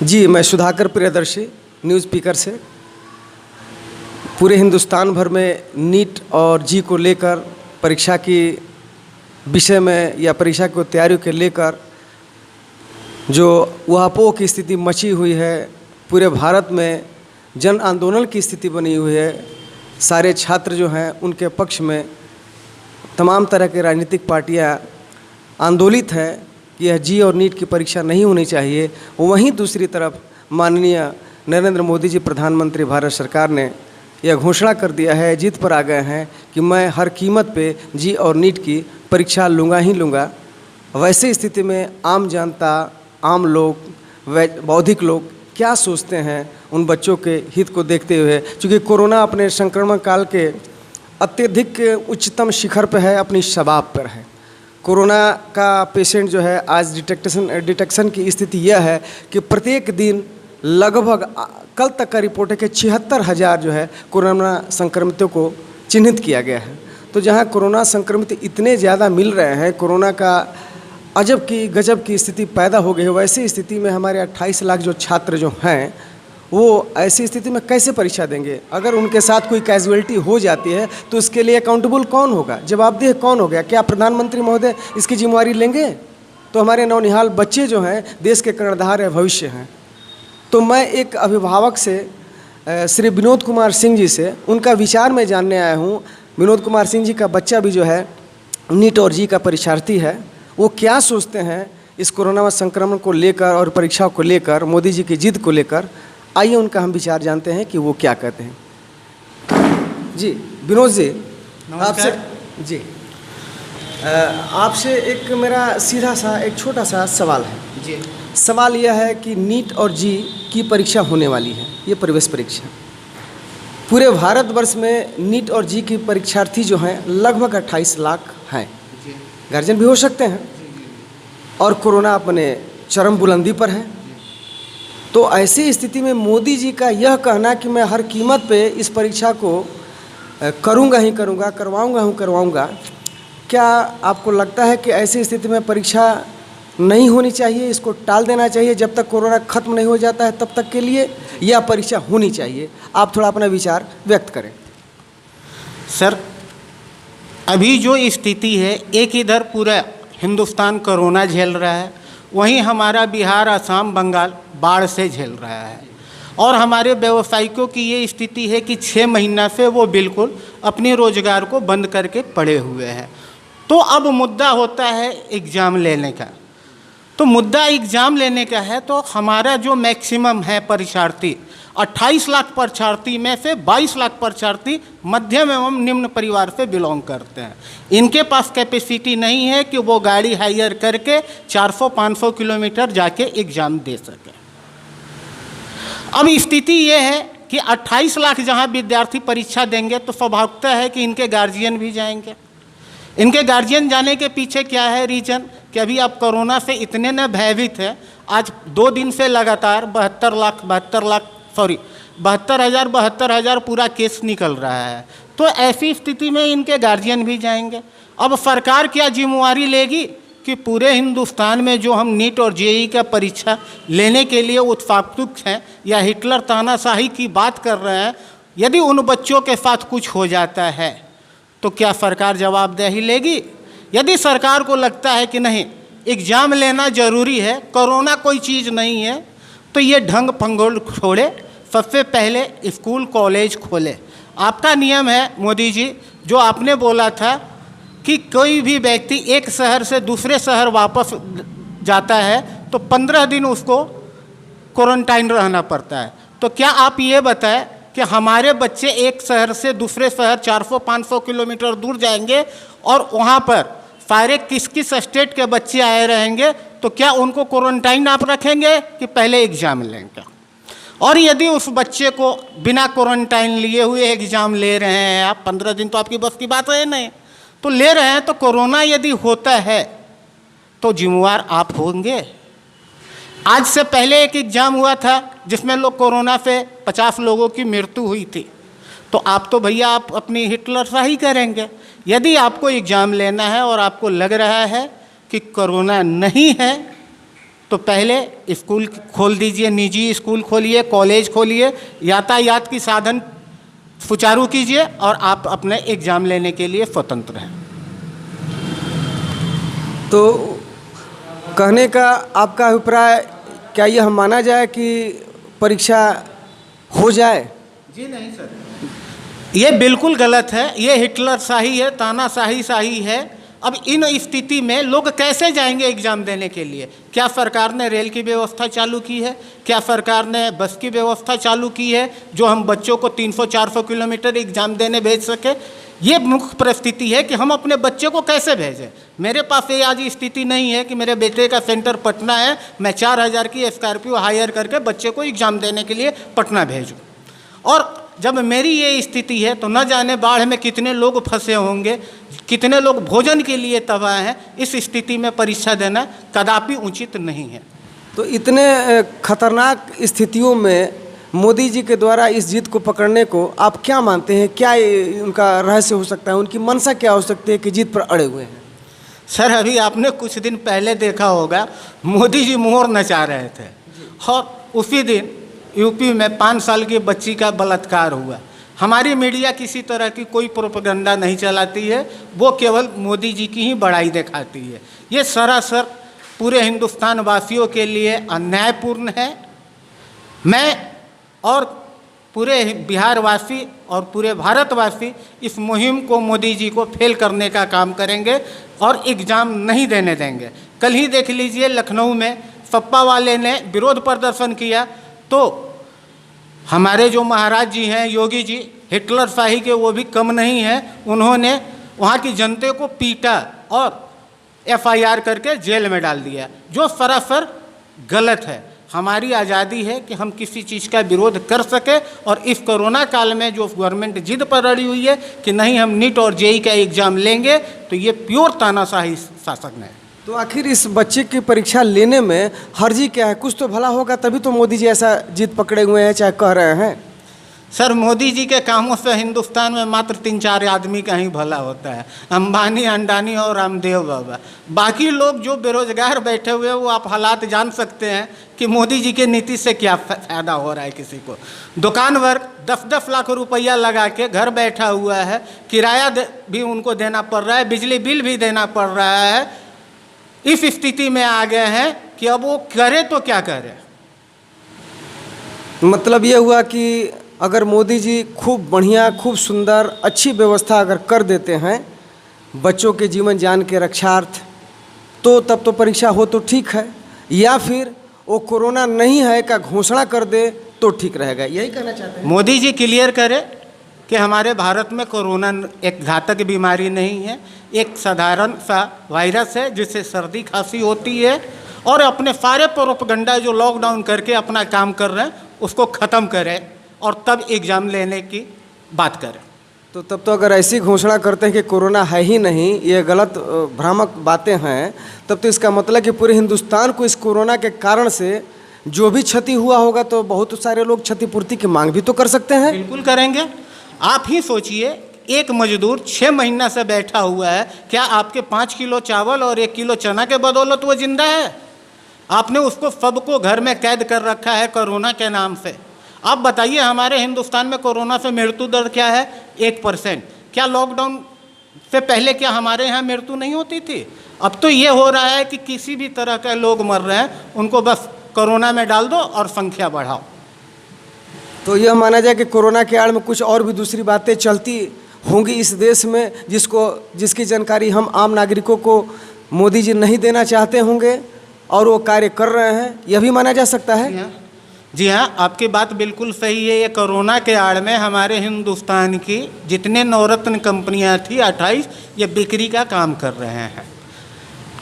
जी, मैं Sudhakar Priyadarshi news speaker से पूरे हिंदुस्तान भर में नीट और जी को लेकर परीक्षा की विषय में या परीक्षा की तैयारियों के लेकर जो ऊहापोह की स्थिति मची हुई है, पूरे भारत में जन आंदोलन की स्थिति बनी हुई है। सारे छात्र जो हैं उनके पक्ष में तमाम तरह के राजनीतिक पार्टियां आंदोलित हैं कि यह जी और नीट की परीक्षा नहीं होनी चाहिए। वहीं दूसरी तरफ माननीय नरेंद्र मोदी जी प्रधानमंत्री भारत सरकार ने यह घोषणा कर दिया है, जिद पर आ गए हैं कि मैं हर कीमत पे जी और नीट की परीक्षा लूँगा ही लूँगा। वैसे स्थिति में आम जनता, आम लोग, बौद्धिक लोग क्या सोचते हैं उन बच्चों के हित को देखते हुए, चूँकि कोरोना अपने संक्रमण काल के अत्यधिक उच्चतम शिखर पर है, अपनी शबाब पर है। कोरोना का पेशेंट जो है आज डिटेक्शन की स्थिति यह है कि प्रत्येक दिन लगभग कल तक का रिपोर्ट है कि 76,000 जो है कोरोना संक्रमितों को चिन्हित किया गया है। तो जहां कोरोना संक्रमित इतने ज़्यादा मिल रहे हैं, कोरोना का अजब की गजब की स्थिति पैदा हो गई है, वैसी स्थिति में हमारे 28 लाख जो छात्र जो हैं वो ऐसी स्थिति में कैसे परीक्षा देंगे? अगर उनके साथ कोई कैजुअलिटी हो जाती है तो उसके लिए अकाउंटेबल कौन होगा, जवाबदेह कौन होगा? क्या प्रधानमंत्री महोदय इसकी जिम्मेवारी लेंगे? तो हमारे नौनिहाल बच्चे जो हैं देश के कर्णधार है, भविष्य हैं। तो मैं एक अभिभावक से श्री विनोद कुमार सिंह जी से उनका विचार मैं जानने आया हूँ। विनोद कुमार सिंह जी का बच्चा भी जो है नीट और जी का परीक्षार्थी है। वो क्या सोचते हैं इस कोरोना संक्रमण को लेकर और परीक्षा को लेकर, मोदी जी की जिद को लेकर? आइए उनका हम विचार जानते हैं कि वो क्या कहते हैं। जी विनोद जी, आपसे एक मेरा सीधा सा एक छोटा सा सवाल है। जी, सवाल यह है कि नीट और जी की परीक्षा होने वाली है, ये प्रवेश परीक्षा। पूरे भारतवर्ष में नीट और जी की परीक्षार्थी जो हैं लगभग 28 लाख हैं। गार्जियन भी हो सकते हैं और कोरोना अपने चरम बुलंदी पर है। तो ऐसी स्थिति में मोदी जी का यह कहना कि मैं हर कीमत पे इस परीक्षा को करूँगा ही करूँगा, करवाऊँगा, क्या आपको लगता है कि ऐसी स्थिति में परीक्षा नहीं होनी चाहिए, इसको टाल देना चाहिए जब तक कोरोना खत्म नहीं हो जाता है तब तक के लिए, या परीक्षा होनी चाहिए? आप थोड़ा अपना विचार व्यक्त करें। सर, अभी जो स्थिति है, एक इधर पूरा हिंदुस्तान कोरोना झेल रहा है, वहीं हमारा बिहार, असम, बंगाल बाढ़ से झेल रहा है। और हमारे व्यवसायिकों की ये स्थिति है कि 6 महीना से वो बिल्कुल अपने रोजगार को बंद करके पड़े हुए हैं। तो अब मुद्दा होता है एग्ज़ाम लेने का। तो मुद्दा एग्ज़ाम लेने का है तो हमारा जो मैक्सिमम है परीक्षार्थी, 28 लाख परीक्षार्थी में से 22 लाख परीक्षार्थी मध्यम एवं निम्न परिवार से बिलोंग करते हैं। इनके पास कैपेसिटी नहीं है कि वो गाड़ी हायर करके 400-500 किलोमीटर जाके एग्ज़ाम दे सके। अब स्थिति ये है कि 28 लाख जहाँ विद्यार्थी परीक्षा देंगे तो स्वाभाविकता है कि इनके गार्जियन भी जाएंगे। इनके गार्जियन जाने के पीछे क्या है रीज़न कि अभी आप कोरोना से इतने न भयभीत है। आज 2 दिन से लगातार 72,000 पूरा केस निकल रहा है। तो ऐसी स्थिति में इनके गार्जियन भी जाएंगे। अब सरकार क्या जिम्मेवारी लेगी कि पूरे हिंदुस्तान में जो हम नीट और जेईई का परीक्षा लेने के लिए उत्सुक हैं या हिटलर तानाशाही की बात कर रहे हैं, यदि उन बच्चों के साथ कुछ हो जाता है तो क्या सरकार जवाबदेही लेगी? यदि सरकार को लगता है कि नहीं एग्ज़ाम लेना ज़रूरी है, कोरोना कोई चीज़ नहीं है, तो ये ढंग पंगोल छोड़े, सबसे पहले स्कूल कॉलेज खोले। आपका नियम है मोदी जी, जो आपने बोला था कि कोई भी व्यक्ति एक शहर से दूसरे शहर वापस जाता है तो 15 दिन उसको क्वारंटाइन रहना पड़ता है। तो क्या आप ये बताएं कि हमारे बच्चे एक शहर से दूसरे शहर 400-500 किलोमीटर दूर जाएंगे और वहाँ पर सारे किस स्टेट के बच्चे आए रहेंगे, तो क्या उनको क्वारंटाइन आप रखेंगे कि पहले एग्ज़ाम लेंगे? और यदि उस बच्चे को बिना क्वारंटाइन लिए हुए एग्ज़ाम ले रहे हैं आप, 15 दिन तो आपकी बस की बात है नहीं, तो ले रहे हैं, तो कोरोना यदि होता है तो जिम्मेवार आप होंगे। आज से पहले एक एग्ज़ाम हुआ था जिसमें लोग कोरोना से 50 लोगों की मृत्यु हुई थी। तो आप तो भैया आप अपनी हिटलर शाही करेंगे। यदि आपको एग्ज़ाम लेना है और आपको लग रहा है कि कोरोना नहीं है तो पहले स्कूल खोल दीजिए, निजी स्कूल खोलिए, कॉलेज खोलिए, यातायात की साधन सुचारू कीजिए और आप अपने एग्ज़ाम लेने के लिए स्वतंत्र हैं। तो कहने का आपका अभिप्राय, क्या यह माना जाए कि परीक्षा हो जाए? जी नहीं सर, ये बिल्कुल गलत है, ये हिटलर शाही है, तानाशाही शाही है। अब इन स्थिति में लोग कैसे जाएंगे एग्ज़ाम देने के लिए? क्या सरकार ने रेल की व्यवस्था चालू की है? क्या सरकार ने बस की व्यवस्था चालू की है जो हम बच्चों को 300-400 किलोमीटर एग्ज़ाम देने भेज सके? ये मुख्य परिस्थिति है कि हम अपने बच्चे को कैसे भेजें। मेरे पास ये आज स्थिति नहीं है कि मेरे बेटे का सेंटर पटना है, मैं 4000 की स्कॉर्पियो हायर करके बच्चे को एग्ज़ाम देने के लिए पटना भेजूँ। और जब मेरी ये स्थिति है तो न जाने बाढ़ में कितने लोग फंसे होंगे, कितने लोग भोजन के लिए तबाह हैं। इस स्थिति में परीक्षा देना कदापि उचित नहीं है। तो इतने खतरनाक स्थितियों में मोदी जी के द्वारा इस जीत को पकड़ने को आप क्या मानते हैं? क्या उनका रहस्य हो सकता है? उनकी मंशा क्या हो सकती है कि जीत पर अड़े हुए हैं? सर, अभी आपने कुछ दिन पहले देखा होगा, मोदी जी मोर नचा रहे थे और उसी दिन यूपी में 5 साल की बच्ची का बलात्कार हुआ। हमारी मीडिया किसी तरह की कोई प्रोपेगेंडा नहीं चलाती है, वो केवल मोदी जी की ही बड़ाई दिखाती है। ये सरासर पूरे हिंदुस्तान वासियों के लिए अन्यायपूर्ण है। मैं और पूरे बिहार वासी और पूरे भारतवासी इस मुहिम को मोदी जी को फेल करने का काम करेंगे और एग्ज़ाम नहीं देने देंगे। कल ही देख लीजिए, लखनऊ में सपा वाले ने विरोध प्रदर्शन किया तो हमारे जो महाराज जी हैं, योगी जी, हिटलर शाही के वो भी कम नहीं हैं। उन्होंने वहाँ की जनता को पीटा और FIR करके जेल में डाल दिया, जो सरासर गलत है। हमारी आज़ादी है कि हम किसी चीज़ का विरोध कर सके और इस कोरोना काल में जो गवर्नमेंट जिद पर अड़ी हुई है कि नहीं हम नीट और JEE का एग्ज़ाम लेंगे, तो ये प्योर तानाशाही शासन है। तो आखिर इस बच्चे की परीक्षा लेने में हर्जी क्या है? कुछ तो भला होगा, तभी तो मोदी जी ऐसा जीत पकड़े हुए हैं, चाहे कह रहे हैं। सर, मोदी जी के कामों से हिंदुस्तान में मात्र 3-4 आदमी का ही भला होता है, अंबानी, अंडानी और रामदेव बाबा। बाकी लोग जो बेरोजगार बैठे हुए हैं, वो आप हालात जान सकते हैं कि मोदी जी के नीति से क्या फ़ायदा हो रहा है। किसी को दुकान वर्ग 10-10 लाख रुपया लगा के घर बैठा हुआ है, किराया भी उनको देना पड़ रहा है, बिजली बिल भी देना पड़ रहा है। इस स्थिति में आ गए हैं कि अब वो करे तो क्या करे। मतलब ये हुआ कि अगर मोदी जी खूब बढ़िया, खूब सुंदर, अच्छी व्यवस्था अगर कर देते हैं बच्चों के जीवन जान के रक्षार्थ, तो तब तो परीक्षा हो तो ठीक है, या फिर वो कोरोना नहीं है का घोषणा कर दे तो ठीक रहेगा। यही कहना चाहते हैं मोदी जी क्लियर करे कि हमारे भारत में कोरोना एक घातक बीमारी नहीं है, एक साधारण सा वायरस है जिससे सर्दी खांसी होती है, और अपने सारे प्रोपेगेंडा जो लॉकडाउन करके अपना काम कर रहे हैं उसको ख़त्म करें और तब एग्ज़ाम लेने की बात करें। तो तब तो अगर ऐसी घोषणा करते हैं कि कोरोना है ही नहीं, ये गलत भ्रामक बातें हैं, तब तो इसका मतलब कि पूरे हिंदुस्तान को इस कोरोना के कारण से जो भी क्षति हुआ होगा तो बहुत सारे लोग क्षतिपूर्ति की मांग भी तो कर सकते हैं। बिल्कुल करेंगे। आप ही सोचिए, एक मजदूर 6 महीना से बैठा हुआ है, क्या आपके 5 किलो चावल और 1 किलो चना के बदौलत वो जिंदा है? आपने उसको सबको घर में कैद कर रखा है कोरोना के नाम से। आप बताइए, हमारे हिंदुस्तान में कोरोना से मृत्यु दर क्या है? 1%। क्या लॉकडाउन से पहले क्या हमारे यहाँ मृत्यु नहीं होती थी? अब तो ये हो रहा है कि किसी भी तरह के लोग मर रहे हैं, उनको बस कोरोना में डाल दो और संख्या बढ़ाओ। तो यह माना जाए कि कोरोना के आड़ में कुछ और भी दूसरी बातें चलती होंगी इस देश में, जिसकी जानकारी हम आम नागरिकों को मोदी जी नहीं देना चाहते होंगे और वो कार्य कर रहे हैं, यह भी माना जा सकता है। जी हाँ, आपकी बात बिल्कुल सही है। ये कोरोना के आड़ में हमारे हिंदुस्तान की जितने नवरत्न कंपनियां थी 28, ये बिक्री का काम कर रहे हैं।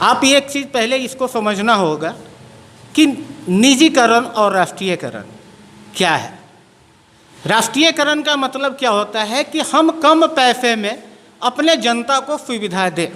आप एक चीज़ पहले इसको समझना होगा कि निजीकरण और राष्ट्रीयकरण क्या है। राष्ट्रीयकरण का मतलब क्या होता है कि हम कम पैसे में अपने जनता को सुविधा दें,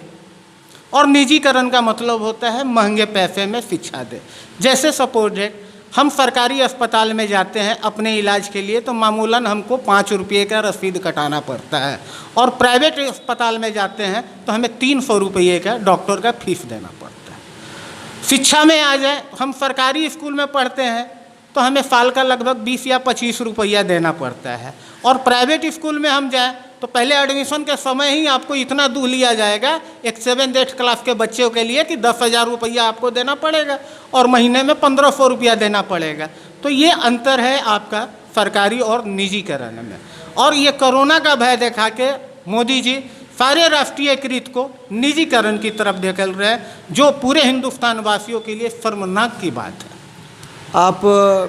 और निजीकरण का मतलब होता है महंगे पैसे में शिक्षा दें। जैसे सपोज है, हम सरकारी अस्पताल में जाते हैं अपने इलाज के लिए तो मामूलन हमको 5 रुपये का रसीद कटाना पड़ता है, और प्राइवेट अस्पताल में जाते हैं तो हमें 300 रुपये का डॉक्टर का फीस देना पड़ता है। शिक्षा में आ जाए, हम सरकारी स्कूल में पढ़ते हैं तो हमें साल का लगभग 20 या 25 रुपया देना पड़ता है, और प्राइवेट स्कूल में हम जाएं तो पहले एडमिशन के समय ही आपको इतना दूध लिया जाएगा एक 7th क्लास के बच्चों के लिए कि 10,000 रुपया आपको देना पड़ेगा और महीने में 1,500 रुपया देना पड़ेगा। तो ये अंतर है आपका सरकारी और निजीकरण में। और ये कोरोना का भय देखा के मोदी जी सारे राष्ट्रीयकृत को निजीकरण की तरफ धकेल रहे हैं, जो पूरे हिंदुस्तान वासियों के लिए शर्मनाक की बात है। आप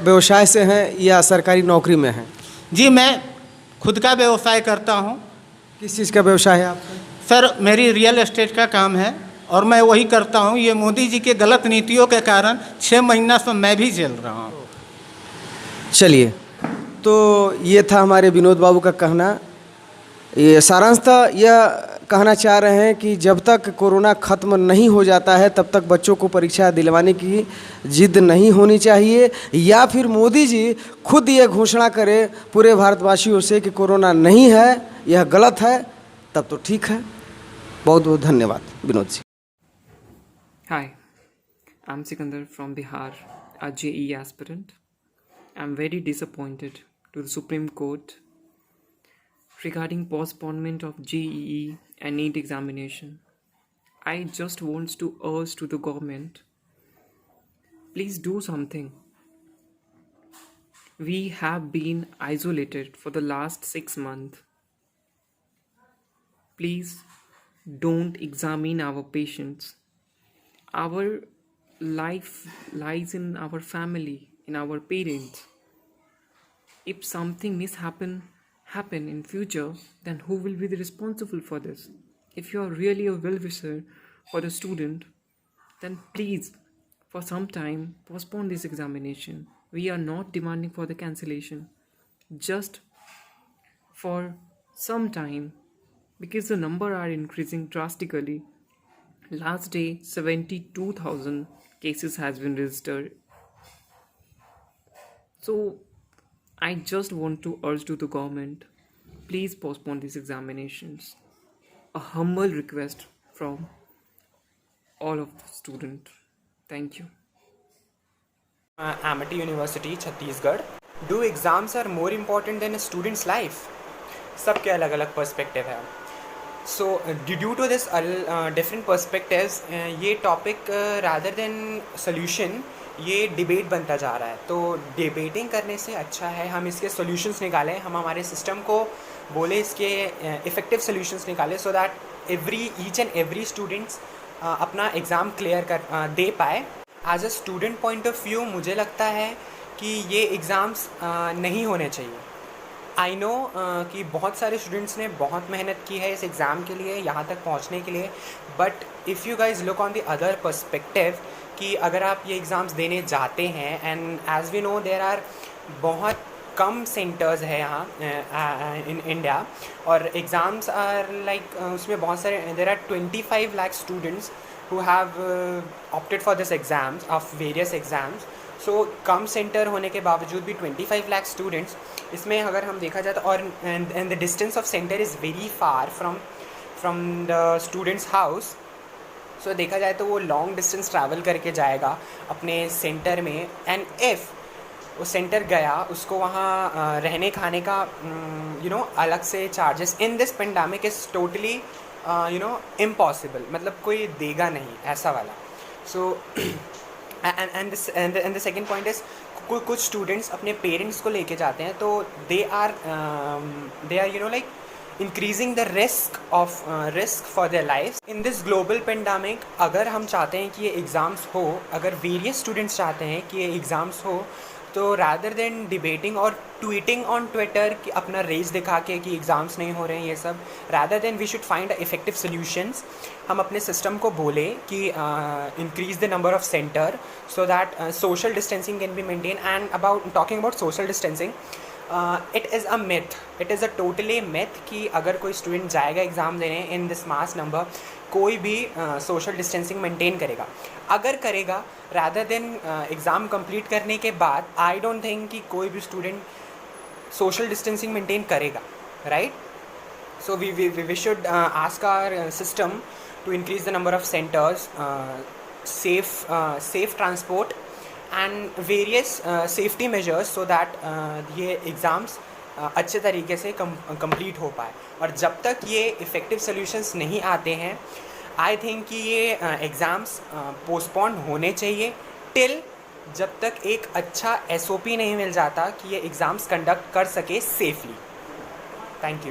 व्यवसाय से हैं या सरकारी नौकरी में हैं? जी, मैं खुद का व्यवसाय करता हूँ। किस चीज़ का व्यवसाय है आपका? सर, मेरी रियल एस्टेट का काम है और मैं वही करता हूँ। ये मोदी जी के गलत नीतियों के कारण 6 महीना से मैं भी झेल रहा हूँ। चलिए, तो ये था हमारे विनोद बाबू का कहना। ये सारांशतः यह कहना चाह रहे हैं कि जब तक कोरोना ख़त्म नहीं हो जाता है तब तक बच्चों को परीक्षा दिलवाने की जिद नहीं होनी चाहिए, या फिर मोदी जी खुद ये घोषणा करें पूरे भारतवासियों से कि कोरोना नहीं है, यह गलत है, तब तो ठीक है। बहुत बहुत धन्यवाद Vinod ji. Hi, I'm Sikandar from Bihar, a JEE aspirant. I'm very disappointed to the Supreme Court regarding postponement of JEE and NEET examination. I just want to urge to the government, please do something. We have been isolated for the last 6 months. Please don't examine our patients. Our life lies in our family, in our parents. If something mishappen in future, then who will be the responsible for this? If you are really a well-wisher for the student, then please for some time postpone this examination. We are not demanding for the cancellation, just for some time, because the number are increasing drastically. Last day 72,000 cases has been registered. So I just want to urge to the government, please postpone these examinations. A humble request from all of the students. Thank you. Amity University, Chhattisgarh. Do exams are more important than a student's life? सबके अलग अलग perspective है। So due to this different perspectives, ये topic rather than solution ये debate बनता जा रहा है। तो डिबेटिंग करने से अच्छा है हम इसके सॉल्यूशंस निकालें, हम हमारे सिस्टम को बोले इसके इफ़ेक्टिव सॉल्यूशंस निकालें, so that each and every students अपना एग्ज़ाम क्लियर कर दे पाए। As a student point of view मुझे लगता है कि ये एग्ज़ाम्स नहीं होने चाहिए। आई नो कि बहुत सारे स्टूडेंट्स ने बहुत मेहनत की है इस एग्ज़ाम के लिए, यहाँ तक पहुँचने के लिए, but if you guys look on the other perspective कि अगर आप ये एग्ज़ाम्स देने जाते हैं, and as we know there are बहुत कम सेंटर्स है यहाँ इन इंडिया, और एग्ज़ाम्स आर लाइक उसमें बहुत सारे, there are 25 lakh students who have opted for this exams of various exams. So come centre होने के बावजूद भी 25 लाख स्टूडेंट्स इसमें अगर हम देखा जाए तो, और and the distance of centre is very far from the students house. सो देखा जाए तो वो लॉन्ग डिस्टेंस ट्रैवल करके जाएगा अपने सेंटर में, एंड इफ़ वो सेंटर गया उसको वहाँ रहने खाने का अलग से charges in this pandemic is totally impossible, मतलब कोई देगा नहीं ऐसा वाला। So and the second point is कुछ स्टूडेंट्स अपने पेरेंट्स को लेके जाते हैं, तो they are like increasing the risk for their life in this global pandemic. अगर हम चाहते हैं कि ये एग्ज़ाम्स हो, अगर वेरियस स्टूडेंट्स चाहते हैं कि ये एग्ज़ाम्स हो, तो रादर देन डिबेटिंग और ट्वीटिंग ऑन ट्विटर कि अपना रेज दिखा के कि एग्ज़ाम्स नहीं हो रहे हैं ये सब, rather than we should find effective solutions. हम अपने सिस्टम को बोले कि increase the number of centre so that social distancing can be maintain. And about talking about social distancing, it is a myth, it is a totally myth कि अगर कोई student जाएगा exam देने इन दिस मास नंबर, कोई भी social distancing maintain करेगा। अगर करेगा रादर देन एग्ज़ाम कंप्लीट करने के बाद, आई डोंट थिंक कि कोई भी स्टूडेंट सोशल डिस्टेंसिंग मेंटेन करेगा, right? So we should ask our system to increase the number of centers safe transport and various safety measures so that ये exams अच्छे तरीके से कंप्लीट हो पाए। और जब तक ये इफ़ेक्टिव सॉल्यूशंस नहीं आते हैं, आई थिंक कि ये एग्ज़ाम्स पोस्टपोन होने चाहिए टिल जब तक एक अच्छा SOP नहीं मिल जाता कि ये एग्ज़ाम्स कंडक्ट कर सके सेफली। Thank you.